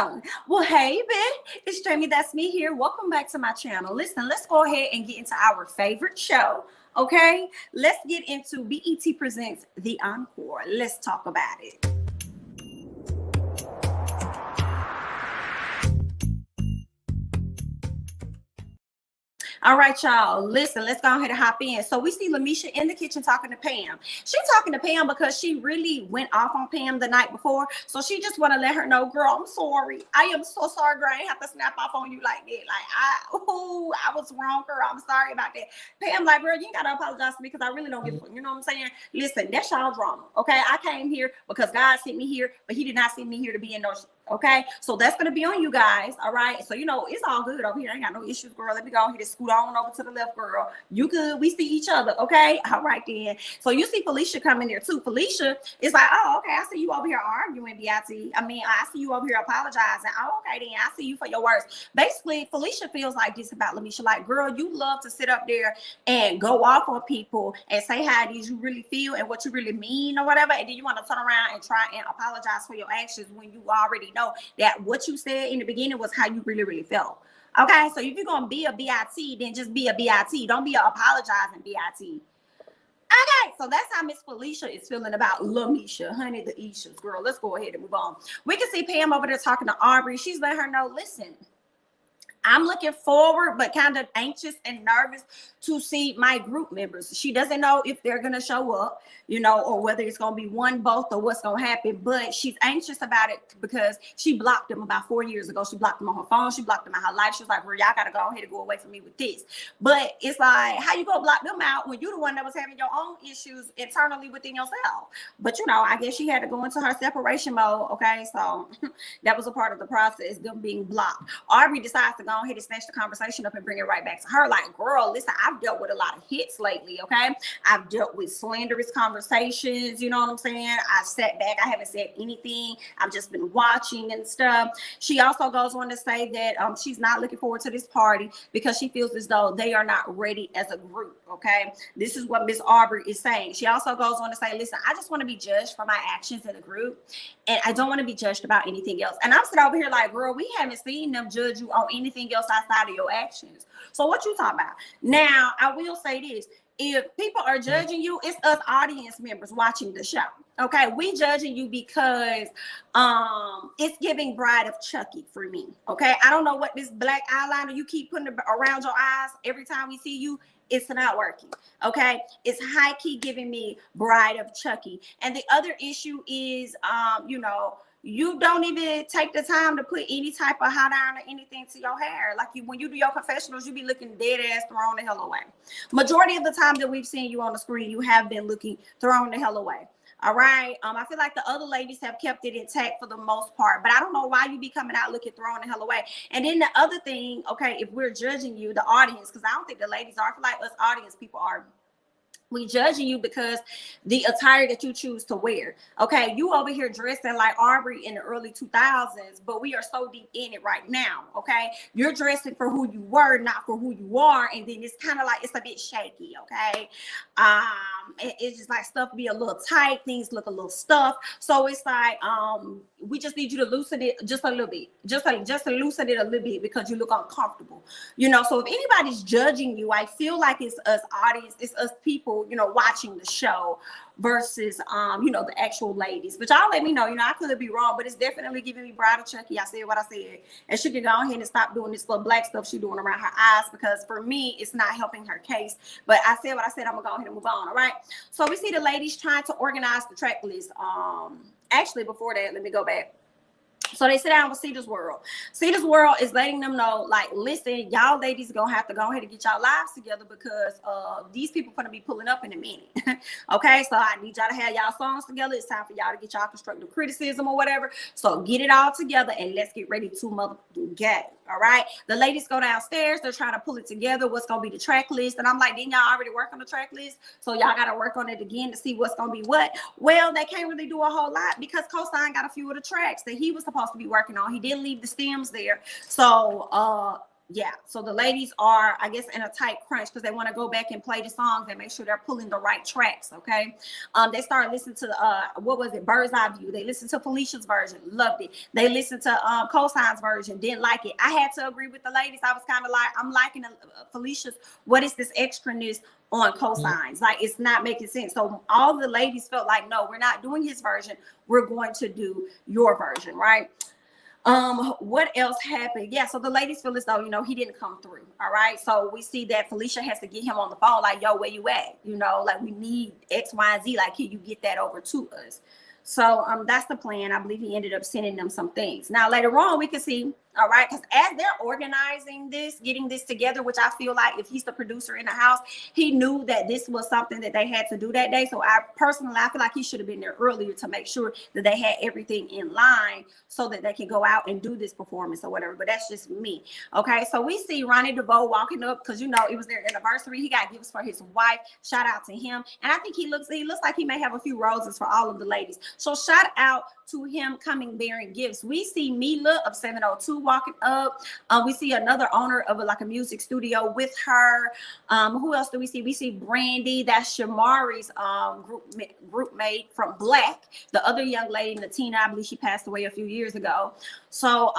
on. Well, hey, babe, it's Jamie, that's me here. Welcome back to my channel. Listen, let's go ahead and get into our favorite show, okay? Let's get into BET Presents The Encore. Let's talk about it. All right, y'all. Listen, let's go ahead and hop in. So we see LeMisha in the kitchen talking to Pam. She's talking to Pam because she really went off on Pam the night before. So she just want to let her know, girl, I'm sorry. I am so sorry, girl. I ain't have to snap off on you like that. Like, I was wrong, girl. I'm sorry about that. Pam, like, girl, you ain't got to apologize to me because I really don't give a fuck. You know what I'm saying? Listen, that's y'all drama, okay? I came here because God sent me here, but he did not send me here to be in no okay, so that's gonna be on you guys. All right, so you know it's all good over here. I ain't got no issues, girl. Let me go ahead and scoot on over to the left, girl. You good? We see each other, okay? All right then. So you see Felisha coming there too. Felisha is like, oh, okay, I see you over here arguing, BIT. I see you over here apologizing. Oh, okay then. I see you for your words. Basically, Felisha feels like this about LeMisha. Like, girl, you love to sit up there and go off on people and say how it is you really feel and what you really mean or whatever, and then you want to turn around and try and apologize for your actions when you already know that what you said in the beginning was how you really felt. Okay, so if you're gonna be a BIT, then just be a BIT. Don't be a apologizing BIT. Okay, so that's how Miss Felisha is feeling about LeMisha, honey, the Ishas. Girl, let's go ahead and move on. We can see Pam over there talking to Aubrey. She's letting her know, listen, I'm looking forward, but kind of anxious and nervous to see my group members. She doesn't know if they're going to show up, you know, or whether it's going to be one, both, or what's going to happen. But she's anxious about it because she blocked them about 4 years ago. She blocked them on her phone. She blocked them in her life. She was like, well, y'all got to go ahead and go away from me with this. But it's like, how you going to block them out when you're the one that was having your own issues internally within yourself? But, you know, I guess she had to go into her separation mode. Okay, so that was a part of the process, them being blocked. Aubrey decides to go ahead and snatch the conversation up and bring it right back to her. Like, girl, listen, I've dealt with a lot of hits lately, okay? I've dealt with slanderous conversations, you know what I'm saying? I've sat back, I haven't said anything. I've just been watching and stuff. She also goes on to say that she's not looking forward to this party because she feels as though they are not ready as a group, okay? This is what Miss Aubrey is saying. She also goes on to say, listen, I just want to be judged for my actions in the group, and I don't want to be judged about anything else. And I'm sitting over here like, girl, we haven't seen them judge you on anything else outside of your actions. So what you talking about? Now, I will say this. If people are judging you, it's us audience members watching the show. Okay, we judging you because it's giving Bride of Chucky for me. Okay, I don't know what this black eyeliner you keep putting around your eyes every time we see you. It's not working. Okay, it's high key giving me Bride of Chucky. And the other issue is, you know, you don't even take the time to put any type of hot iron or anything to your hair. Like when you do your confessionals, you be looking dead ass thrown the hell away. Majority of the time that we've seen you on the screen, you have been looking thrown the hell away. All right. I feel like the other ladies have kept it intact for the most part, but I don't know why you be coming out looking thrown the hell away. And then the other thing, okay, if we're judging you, the audience, because I don't think the ladies are, I feel like us audience people are. We judging you because the attire that you choose to wear. Okay, you over here dressing like Aubrey in the early 2000s, but we are so deep in it right now. Okay, you're dressing for who you were, not for who you are, and then it's kind of like it's a bit shaky. Okay, it's just like stuff be a little tight, things look a little stuffed. So it's like we just need you to loosen it just a little bit, just to loosen it a little bit because you look uncomfortable. You know, so if anybody's judging you, I feel like it's us audience, it's us people, you know, watching the show versus you know, the actual ladies. But y'all let me know, you know, I could be wrong, but it's definitely giving me Bride of Chucky. I said what I said, and she can go ahead and stop doing this little black stuff she's doing around her eyes, because for me it's not helping her case. But I said what I said. I'm gonna go ahead and move on. All right, so we see the ladies trying to organize the track list. Actually, before that, let me go back. So they sit down with Cedar's World. Cedar's World is letting them know, like, listen, y'all ladies are gonna have to go ahead and get y'all lives together because these people gonna be pulling up in a minute. Okay, so I need y'all to have y'all songs together. It's time for y'all to get y'all constructive criticism or whatever. So get it all together and let's get ready to motherfucking get it. All right, the ladies go downstairs. They're trying to pull it together. What's gonna be the track list? And I'm like, didn't y'all already work on the track list? So y'all gotta work on it again to see what's gonna be what. Well, they can't really do a whole lot because Cosign got a few of the tracks that he was supposed to be working on. He didn't leave the stems there. So Yeah, so the ladies are, I guess, in a tight crunch because they want to go back and play the songs and make sure they're pulling the right tracks. Okay, they started listening to what was it, Bird's Eye View. They listened to Felisha's version, loved it. They listened to Cosign's version, didn't like it. I had to agree with the ladies. I was kind of like, I'm liking Felisha's. What is this extraness on Cosign's? Like, it's not making sense. So all the ladies felt like, no, we're not doing his version. We're going to do your version, right? What else happened? Yeah, so the ladies feel as though, you know, he didn't come through. All right, so we see that Felisha has to get him on the phone, like, yo, where you at? You know, like, we need X, Y, and Z. Like, can you get that over to us? So that's the plan. I believe he ended up sending them some things. Now later on we can see, all right, because as they're organizing this, getting this together, which I feel like if he's the producer in the house, he knew that this was something that they had to do that day. So I feel like he should have been there earlier to make sure that they had everything in line so that they can go out and do this performance or whatever. But that's just me. Okay, so we see Ronnie DeVoe walking up because, you know, it was their anniversary. He got gifts for his wife. Shout out to him. And I think he looks like he may have a few roses for all of the ladies. So shout out to him coming bearing gifts. We see Mila of 702 walking up. We see another owner of a music studio with her. Who else do we see? We see Brandy. That's Shamari's group mate from Blaque. The other young lady, Natina, I believe she passed away a few years ago. So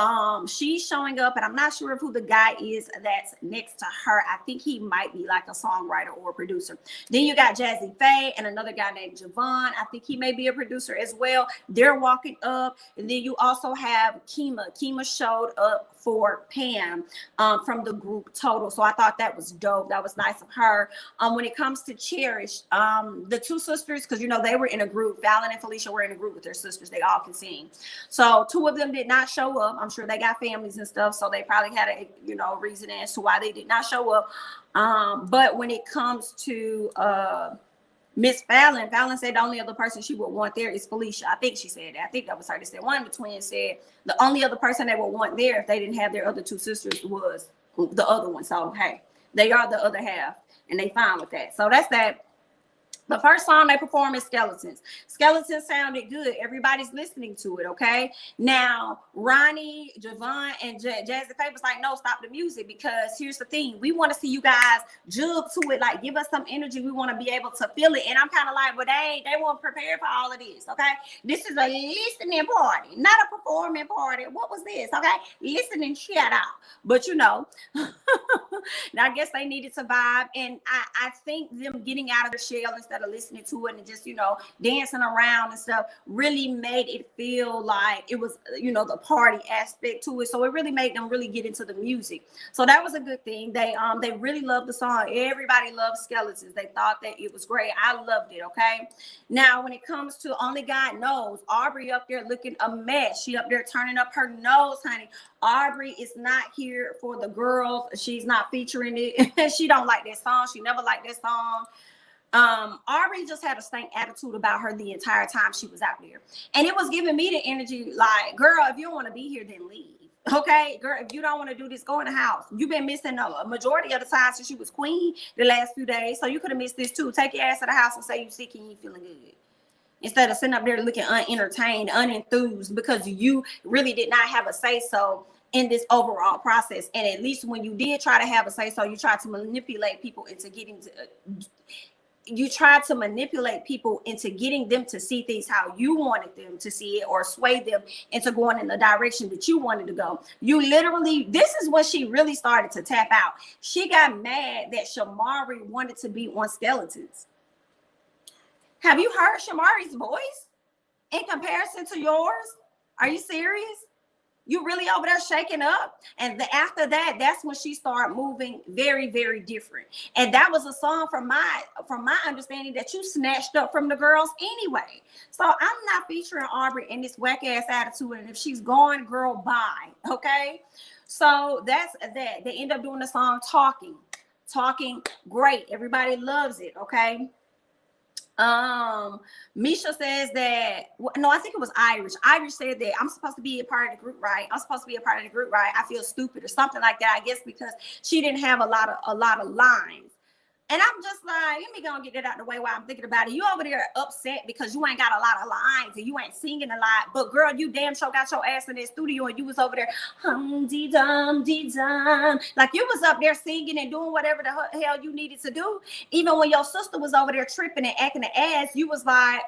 she's showing up, and I'm not sure of who the guy is that's next to her. I think he might be like a songwriter or a producer. Then you got Jazzy Faye and another guy named Javon. I think he may be a producer as well. They're walking up. And then you also have Kima. Kima showed up for Pam from the group Total. So I thought that was dope. That was nice of her. When it comes to Cherish, the two sisters, because, you know, they were in a group. Fallon and Felisha were in a group with their sisters. They all can sing. So two of them did not show up. I'm sure they got families and stuff. So they probably had a, you know, reason as to why they did not show up. But when it comes to Miss Fallon said the only other person she would want there is Felisha. I think she said that. I think that was her that said. One of the twins said the only other person they would want there if they didn't have their other two sisters was the other one. So, hey, they are the other half, and they fine with that. So that's that. The first song they perform is Skeletons. Skeletons sounded good. Everybody's listening to it, okay? Now, Ronnie, Javon, and Jazzy Faye was like, no, stop the music, because here's the thing. We want to see you guys jug to it, like give us some energy. We want to be able to feel it. And I'm kind of like, well, they weren't prepared for all of this, okay? This is a listening party, not a performing party. What was this, okay? Listening shut out. But, you know, now I guess they needed to vibe. And I think them getting out of their shell instead of listening to it and just, you know, dancing around and stuff really made it feel like it was, you know, the party aspect to it. So it really made them really get into the music. So that was a good thing. They really loved the song. Everybody loved Skeletons. They thought that it was great. I loved it. Okay. Now, when it comes to Only God Knows, Aubrey up there looking a mess. She up there turning up her nose, honey. Aubrey is not here for the girls. She's not featuring it. She don't like that song. She never liked that song. Aubrey just had a stank attitude about her the entire time she was out there. And it was giving me the energy like, girl, if you don't want to be here, then leave. Okay, girl, if you don't want to do this, go in the house. You've been missing a majority of the time since you was queen the last few days. So you could have missed this too. Take your ass to the house and say you sick and you feeling good. Instead of sitting up there looking unentertained, unenthused, because you really did not have a say-so in this overall process. And at least when you did try to have a say-so, you tried to manipulate people into getting to... You tried to manipulate people into getting them to see things how you wanted them to see it, or sway them into going in the direction that you wanted to go. You literally, this is when she really started to tap out. She got mad that Shamari wanted to be on Skeletons. Have you heard Shamari's voice in comparison to yours? Are you serious? You really over there shaking up? And after that, that's when she started moving very, very different. And that was a song from my understanding that you snatched up from the girls anyway. So I'm not featuring Aubrey in this whack ass attitude. And if she's gone, girl, bye. Okay. So that's that. They end up doing the song Talking. Great. Everybody loves it. Okay. Misha says that, no, I think it was Irish. Irish said that I'm supposed to be a part of the group, right? I feel stupid or something like that, I guess, because she didn't have a lot of lines. And I'm just like, let me go and get that out of the way while I'm thinking about it. You over there upset because you ain't got a lot of lines and you ain't singing a lot. But girl, you damn sure got your ass in that studio and you was over there, hum-dee-dum, dee-dum. Like you was up there singing and doing whatever the hell you needed to do. Even when your sister was over there tripping and acting the ass, you was like,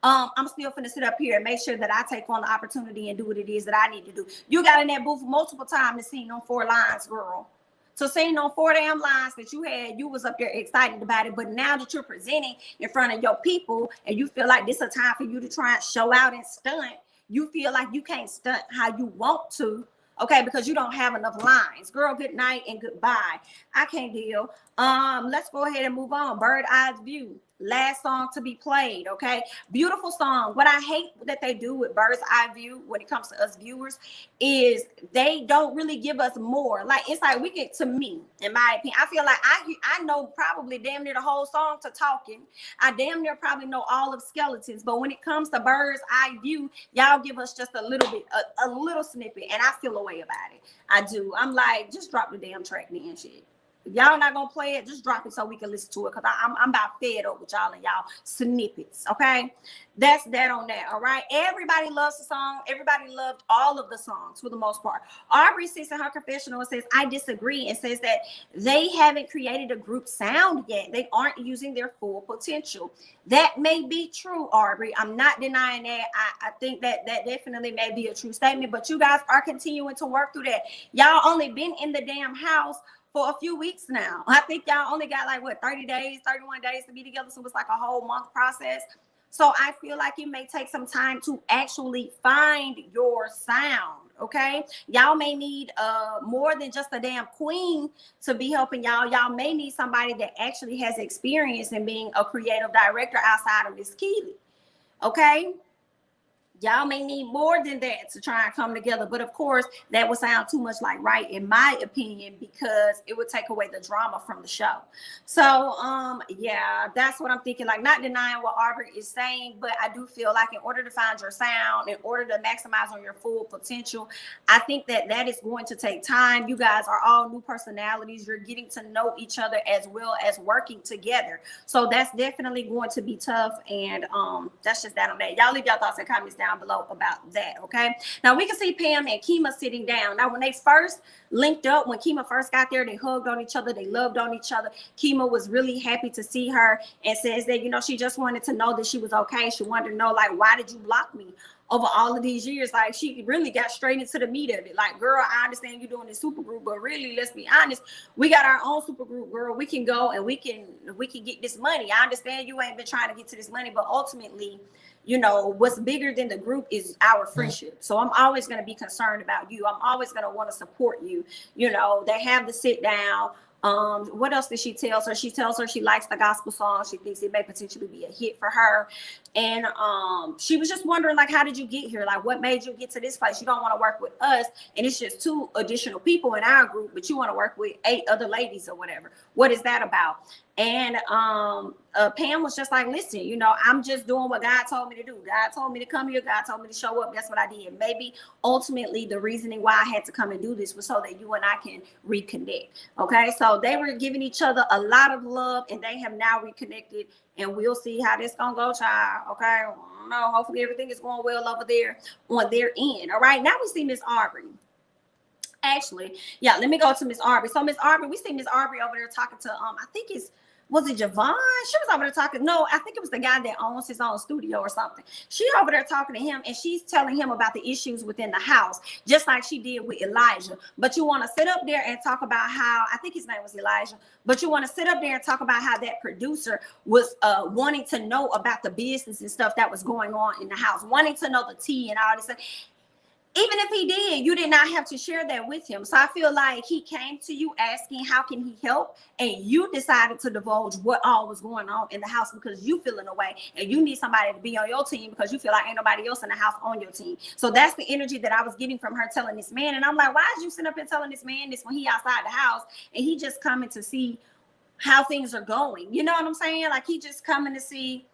I'm still finna sit up here and make sure that I take on the opportunity and do what it is that I need to do. You got in that booth multiple times to sing on 4 lines, girl. So saying on 4 damn lines that you had, you was up there excited about it. But now that you're presenting in front of your people and you feel like this is a time for you to try and show out and stunt, you feel like you can't stunt how you want to, okay, because you don't have enough lines. Girl, good night and goodbye. I can't deal. Let's go ahead and move on. Bird Eyes View. Last song to be played, okay? Beautiful song. What I hate that they do with Bird's Eye View when it comes to us viewers is they don't really give us more. Like, it's like we get, to me, in my opinion, I feel like I know probably damn near the whole song to talking. I damn near probably know all of Skeletons, but when it comes to Bird's Eye View, y'all give us just a little bit, a little snippet, and I feel a way about it. I do. I'm like, just drop the damn track and shit. If y'all not gonna play it, just drop it so we can listen to it, because I'm about fed up with y'all and y'all snippets, okay? That's that on that, all right? Everybody loves the song. Everybody loved all of the songs for the most part. Aubrey sits in her confessional and says, I disagree, and says that they haven't created a group sound yet. They aren't using their full potential. That may be true, Aubrey. I'm not denying that. I think that definitely may be a true statement, but you guys are continuing to work through that. Y'all only been in the damn house for a few weeks now. I think y'all only got like, what, 30 days, 31 days to be together. So it's like a whole month process. So I feel like it may take some time to actually find your sound, okay? Y'all may need more than just a damn queen to be helping y'all. Y'all may need somebody that actually has experience in being a creative director outside of Miss Kiely, okay? Y'all may need more than that to try and come together. But of course, that would sound too much like right, in my opinion, because it would take away the drama from the show. So, yeah, that's what I'm thinking. Like, not denying what Aubrey is saying, but I do feel like in order to find your sound, in order to maximize on your full potential, I think that that is going to take time. You guys are all new personalities. You're getting to know each other as well as working together. So that's definitely going to be tough. And that's just that on that. Y'all leave your thoughts and comments down below about that, okay? Now we can see Pam and Kima sitting down. Now when they first linked up, when Kima first got there, they hugged on each other, they loved on each other. Kima was really happy to see her and says that, you know, she just wanted to know that she was okay. She wanted to know, like, why did you block me over all of these years? Like, she really got straight into the meat of it. Like, girl, I understand you're doing this super group, but really, let's be honest, we got our own super group, girl. We can go and we can get this money. I understand you ain't been trying to get to this money, but ultimately, you know, what's bigger than the group is our friendship. So I'm always going to be concerned about you. I'm always going to want to support you. You know, they have to sit down. What else did she tell her? She tells her she likes the gospel song. She thinks it may potentially be a hit for her. And she was just wondering, like, how did you get here? Like, what made you get to this place? You don't want to work with us, and it's just 2 additional people in our group, but you want to work with 8 other ladies or whatever. What is that about? And Pam was just like, listen, you know, I'm just doing what God told me to do. God told me to come here. God told me to show up. That's what I did. Maybe ultimately the reasoning why I had to come and do this was so that you and I can reconnect. Okay, so they were giving each other a lot of love, and they have now reconnected, and we'll see how this gonna go, child. Okay, I don't know. Hopefully everything is going well over there on their end. All right, now we see Miss Aubrey. Actually, yeah, let me go to Miss Aubrey. So Miss Aubrey, we see Miss Aubrey over there talking to I think was it Javon? She was over there talking. No, I think it was the guy that owns his own studio or something. She over there talking to him, and she's telling him about the issues within the house, just like she did with Elijah. But you want to sit up there and talk about how, I think his name was Elijah, but you want to sit up there and talk about how that producer was wanting to know about the business and stuff that was going on in the house, wanting to know the tea and all this stuff. Even if he did, you did not have to share that with him. So I feel like he came to you asking, how can he help? And you decided to divulge what all was going on in the house because you feeling away and you need somebody to be on your team because you feel like ain't nobody else in the house on your team. So that's the energy that I was getting from her telling this man. And I'm like, why is you sitting up and telling this man this when he outside the house and he just coming to see how things are going? You know what I'm saying? Like, he just coming to see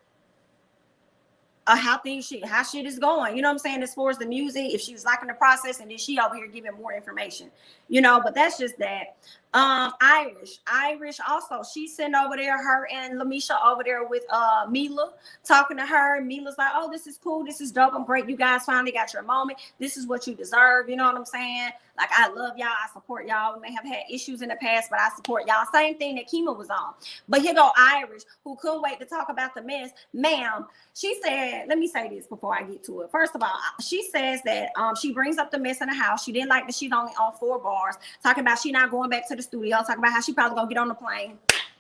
how shit is going, you know what I'm saying, as far as the music, if she was liking the process, and then she over here giving more information, you know. But that's just that. Irish also, she's sitting over there, her and LeMisha over there with Mila, talking to her. Mila's like, oh, this is cool, this is dope, I'm great, you guys finally got your moment, this is what you deserve, you know what I'm saying? Like, I love y'all, I support y'all. We may have had issues in the past, but I support y'all. Same thing that Kima was on. But here go Irish, who couldn't wait to talk about the mess. Ma'am, she said, let me say this before I get to it. First of all, she says that she brings up the mess in the house. She didn't like that she's only on 4 bars, talking about she not going back to the studio, talking about how she probably gonna get on the plane.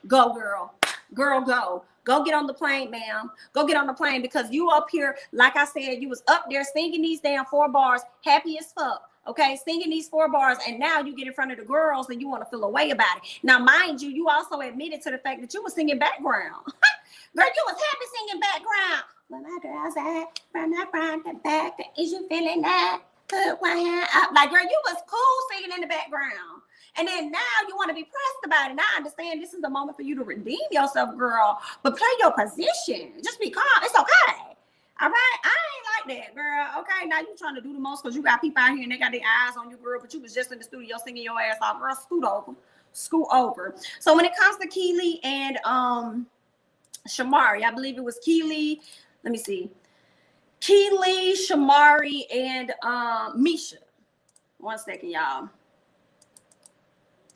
Go, girl. Girl, go. Go get on the plane, ma'am. Go get on the plane, because you up here, like I said, you was up there singing these damn 4 bars, happy as fuck. Okay, singing these 4 bars, and now you get in front of the girls and you want to feel a way about it. Now, mind you, you also admitted to the fact that you were singing background. Girl, you was happy singing background. When my girls at from the front to back, is you feeling that? Put one hand up. Like, girl, you was cool singing in the background. And then now you want to be pressed about it. And I understand this is the moment for you to redeem yourself, girl. But play your position. Just be calm. It's okay. All right, I ain't like that, girl. Okay, now you trying to do the most because you got people out here and they got their eyes on you, girl. But you was just in the studio singing your ass off, girl. Scoot over. So when it comes to Kiely and Shamari, I believe it was Kiely. Let me see. Kiely, Shamari, and Misha. One second, y'all.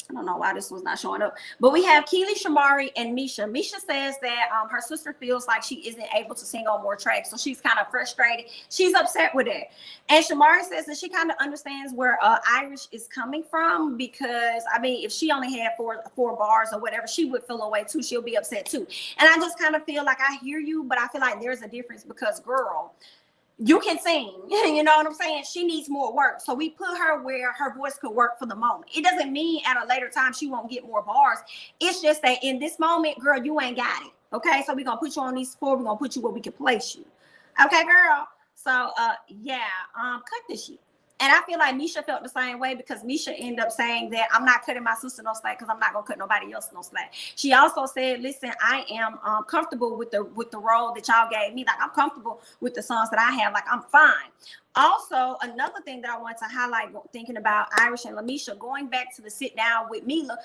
I don't know why this was not showing up, but we have Kiely, Shamari, and Misha. Misha says that her sister feels like she isn't able to sing on more tracks, so she's kind of frustrated. She's upset with it. And Shamari says that she kind of understands where Irish is coming from, because I mean, if she only had four bars or whatever, she would feel away too. She'll be upset too. And I just kind of feel like I hear you, but I feel like there's a difference, because girl, you can sing, you know what I'm saying? She needs more work. So we put her where her voice could work for the moment. It doesn't mean at a later time she won't get more bars. It's just that in this moment, girl, you ain't got it. Okay, so we're going to put you on these 4. We're going to put you where we can place you. Okay, girl? So, yeah, cut this shit. And I feel like Misha felt the same way, because Misha ended up saying that I'm not cutting my sister no slack because I'm not gonna cut nobody else no slack. She also said, listen, I am comfortable with the role that y'all gave me. Like, I'm comfortable with the songs that I have. Like, I'm fine. Also, another thing that I want to highlight, thinking about Irish and LeMisha, going back to the sit down with Mila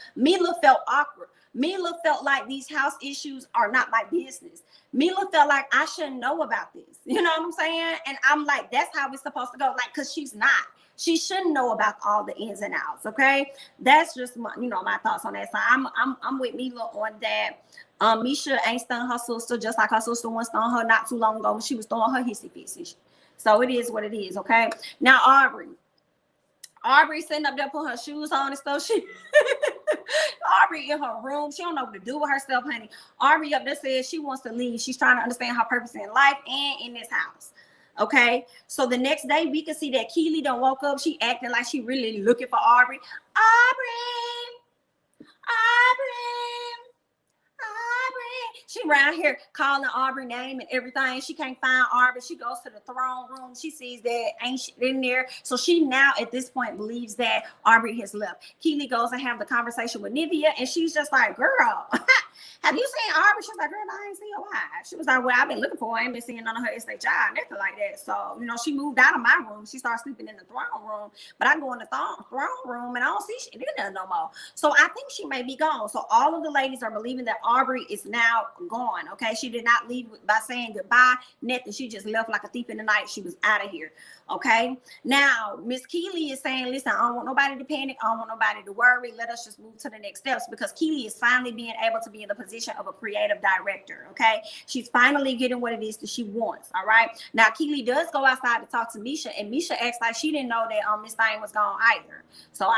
felt awkward. Mila felt like these house issues are not my business. Mila felt like I shouldn't know about this. You know what I'm saying? And I'm like, that's how it's supposed to go. Like, because she's not. She shouldn't know about all the ins and outs. Okay, that's just my, my thoughts on that. So I'm with Mila on that. Misha ain't stung her sister, just like her sister once stung her not too long ago when she was throwing her hissy fits. So it is what it is. Okay. Now Aubrey sitting up there putting her shoes on and stuff. Aubrey in her room. She don't know what to do with herself, honey. Aubrey up there says she wants to leave. She's trying to understand her purpose in life and in this house. Okay. So the next day we can see that Kiely done woke up. She acting like she really looking for Aubrey. She around here calling Aubrey name and everything. She can't find Aubrey. She goes to the throne room. She sees that ain't shit in there. So she now at this point believes that Aubrey has left. Kiely goes and have the conversation with Nivea, and she's just like, girl, have you seen Aubrey? She's like, girl, I ain't seen her live. She was like, well, I've been looking for her. I ain't been seeing none of her SHI, nothing like that. So, she moved out of my room. She started sleeping in the throne room, but I go in the throne room and I don't see shit in there no more. So I think she may be gone. So all of the ladies are believing that Aubrey is now gone. Okay, she did not leave by saying goodbye, nothing. She just left like a thief in the night. She was out of here. Okay, now Miss Kiely is saying, listen, I don't want nobody to panic. I don't want nobody to worry. Let us just move to the next steps, because Kiely is finally being able to be in the position of a creative director. Okay, she's finally getting what it is that she wants. All right, now Kiely does go outside to talk to Misha, and Misha acts like she didn't know that Miss Thing was gone either. So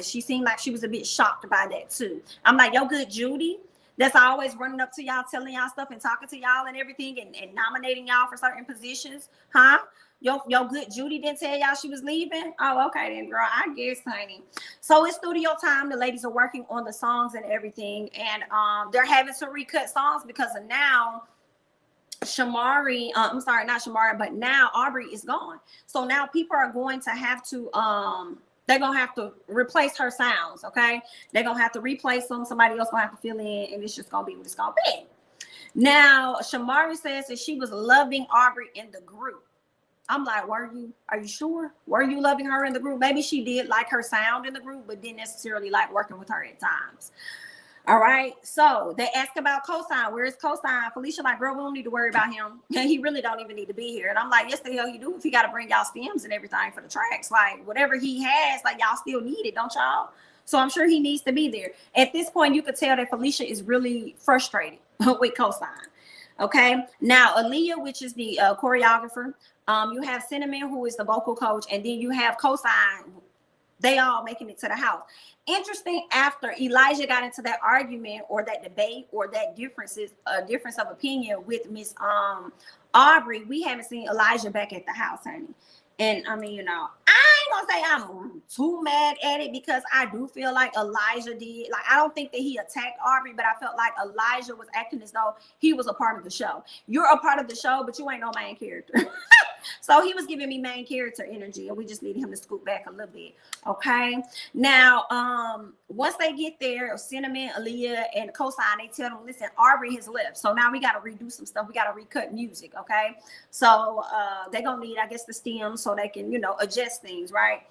she seemed like she was a bit shocked by that too. I'm like, yo, good Judy, that's always running up to y'all, telling y'all stuff and talking to y'all and everything, and nominating y'all for certain positions, huh? Yo, good Judy didn't tell y'all she was leaving? Oh, okay then, girl, I guess, honey. So it's studio time. The ladies are working on the songs and everything, and they're having to recut songs because of now Shamari, I'm sorry, not Shamari, but now Aubrey is gone. So now people are going to have to they're gonna have to replace her sounds. Okay, they're gonna have to replace them. Somebody else gonna have to fill in, and it's just gonna be what it's gonna be. Now, Shamari says that she was loving Aubrey in the group. I'm like, were you? Are you sure? Were you loving her in the group? Maybe she did like her sound in the group, but didn't necessarily like working with her at times. All right. So they ask about Cosign. Where is Cosign? Felisha like, girl, we don't need to worry about him. He really don't even need to be here. And I'm like, yes, the hell you do if he got to bring y'all stems and everything for the tracks. Like whatever he has, like y'all still need it, don't y'all? So I'm sure he needs to be there. At this point, you could tell that Felisha is really frustrated with Cosign. Okay. Now, Aaliyah, which is the choreographer, you have Cinnamon, who is the vocal coach, and then you have Cosign. They all making it to the house. Interesting, after Elijah got into that argument or that debate or that difference of opinion with Miss Aubrey, we haven't seen Elijah back at the house, honey. And I mean, you know, I ain't gonna say I'm too mad at it because I do feel like Elijah did. Like, I don't think that he attacked Aubrey, but I felt like Elijah was acting as though he was a part of the show. You're a part of the show, but you ain't no main character. So he was giving me main character energy, and we just needed him to scoot back a little bit. Okay. Now, once they get there, Cinnamon, Aaliyah, and Cosign, they tell them, listen, Aubrey has left. So now we got to redo some stuff. We got to recut music. Okay. So they're going to need, I guess, the stems so they can, you know, adjust things, right?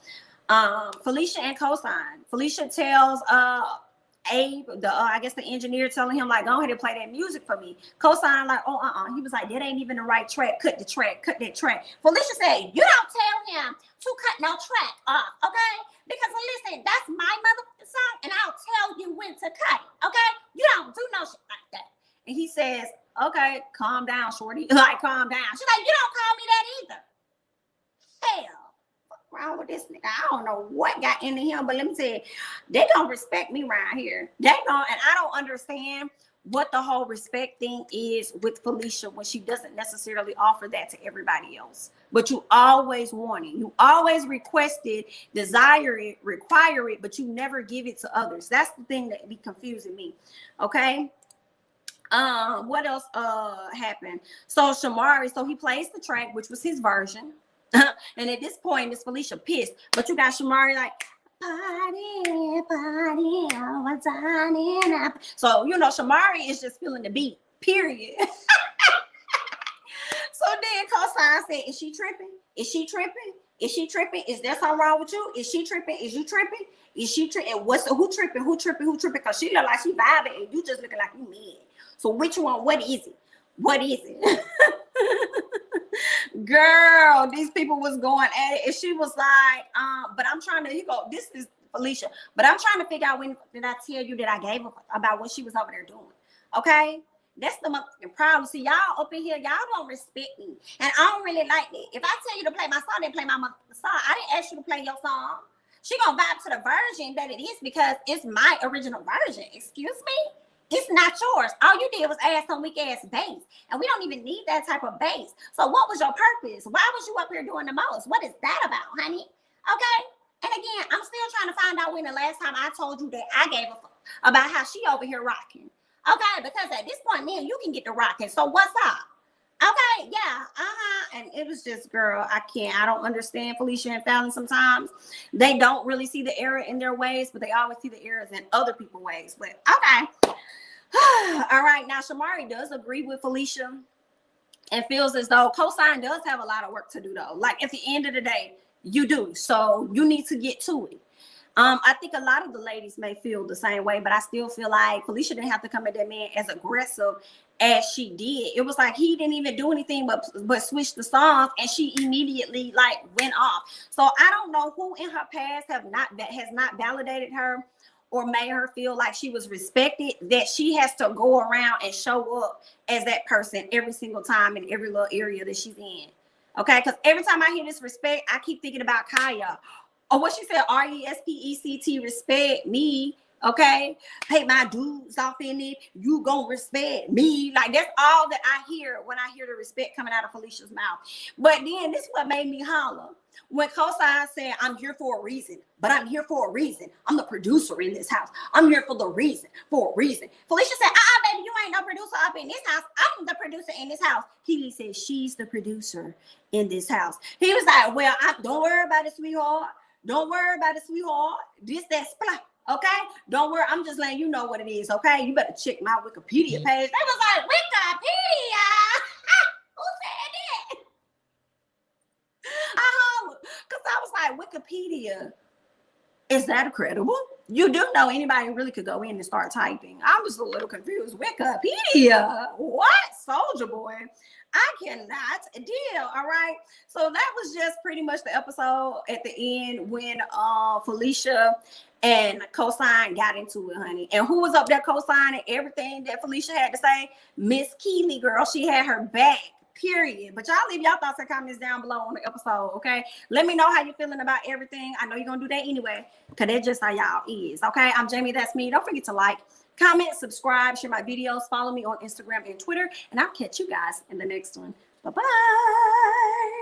Felisha and Cosign. Felisha tells Abe, I guess the engineer, telling him like, go ahead and play that music for me. Cosign like, oh, He was like, that ain't even the right track. Cut the track. Cut that track. Felisha said, you don't tell him to cut no track off, okay? Because listen, that's my motherfucking song, and I'll tell you when to cut it, okay? You don't do no shit like that. And he says, okay, calm down, shorty. Like, calm down. She's like, you don't call me that either. Hell. Wrong with this nigga. I don't know what got into him, but let me tell you, they gonna respect me around here. They gonna, and I don't understand what the whole respect thing is with Felisha when she doesn't necessarily offer that to everybody else. But you always want it. You always request it, desire it, require it, but you never give it to others. That's the thing that be confusing me. Okay. What else happened? So Shamari, so he plays the track, which was his version. And at this point, Miss Felisha pissed. But you got Shamari like, party, party, so, you know, Shamari is just feeling the beat, period. So then Cosign said, is she tripping? Is she tripping? Is she tripping? Is there something wrong with you? Is she tripping? Is you tripping? Is she tripping? Who tripping? Who tripping? Who tripping? Because she look like she vibing and you just looking like you mad. So which one? What is it? What is it? Girl, these people was going at it, and she was like, but I'm trying to, this is Felisha, but I'm trying to figure out when did I tell you that I gave up about what she was over there doing. Okay, that's the motherfucking problem. See, y'all up in here, y'all don't respect me, and I don't really like that. If I tell you to play my song, then play my motherfucking song. I didn't ask you to play your song. She gonna vibe to the version that it is because it's my original version. Excuse me. It's not yours. All you did was add some weak ass bass, and we don't even need that type of bass. So what was your purpose? Why was you up here doing the most? What is that about, honey? Okay. And again, I'm still trying to find out when the last time I told you that I gave a fuck about how she over here rocking. Okay, because at this point, man, you can get to rocking. So what's up? Okay, yeah, and it was just, girl, I don't understand Felisha and Fallon sometimes. They don't really see the error in their ways, but they always see the errors in other people's ways. But okay. All right, now Shamari does agree with Felisha and feels as though Cosign does have a lot of work to do, though. Like, at the end of the day, you do. So you need to get to it. I think a lot of the ladies may feel the same way, but I still feel like Felisha didn't have to come at that man as aggressive as she did. It was like he didn't even do anything but switch the songs, and she immediately like went off. So I don't know who in her past has not validated her or made her feel like she was respected, that she has to go around and show up as that person every single time in every little area that she's in. Okay, because every time I hear this respect, I keep thinking about Kaya. Or what she said, RESPECT, respect me, okay? Pay my dues off in it. You gonna respect me. Like, that's all that I hear when I hear the respect coming out of Felisha's mouth. But then this is what made me holler. When Cosign said, I'm here for a reason, but I'm here for a reason. I'm the producer in this house. I'm here for a reason. Felisha said, baby, you ain't no producer up in this house. I'm the producer in this house. Keely said, she's the producer in this house. He was like, well, don't worry about it, sweetheart. Don't worry about it, sweetheart. This, that, splat. Okay, don't worry. I'm just letting you know what it is. Okay, you better check my Wikipedia page. They was like Wikipedia. Who said that? Because I was like Wikipedia. Is that credible? You do know anybody really could go in and start typing. I'm just a little confused. Wikipedia. What? Soldier Boy. I cannot deal. All right. So that was just pretty much the episode at the end when Felisha and Cosign got into it, honey. And who was up there co-signing everything that Felisha had to say? Miss Kiely, girl. She had her back. Period. But y'all leave y'all thoughts and comments down below on the episode, okay? Let me know how you're feeling about everything. I know you're gonna do that anyway, because that's just how y'all is, okay? I'm Jamie, that's me. Don't forget to like, comment, subscribe, share my videos, follow me on Instagram and Twitter, and I'll catch you guys in the next one. Bye-bye.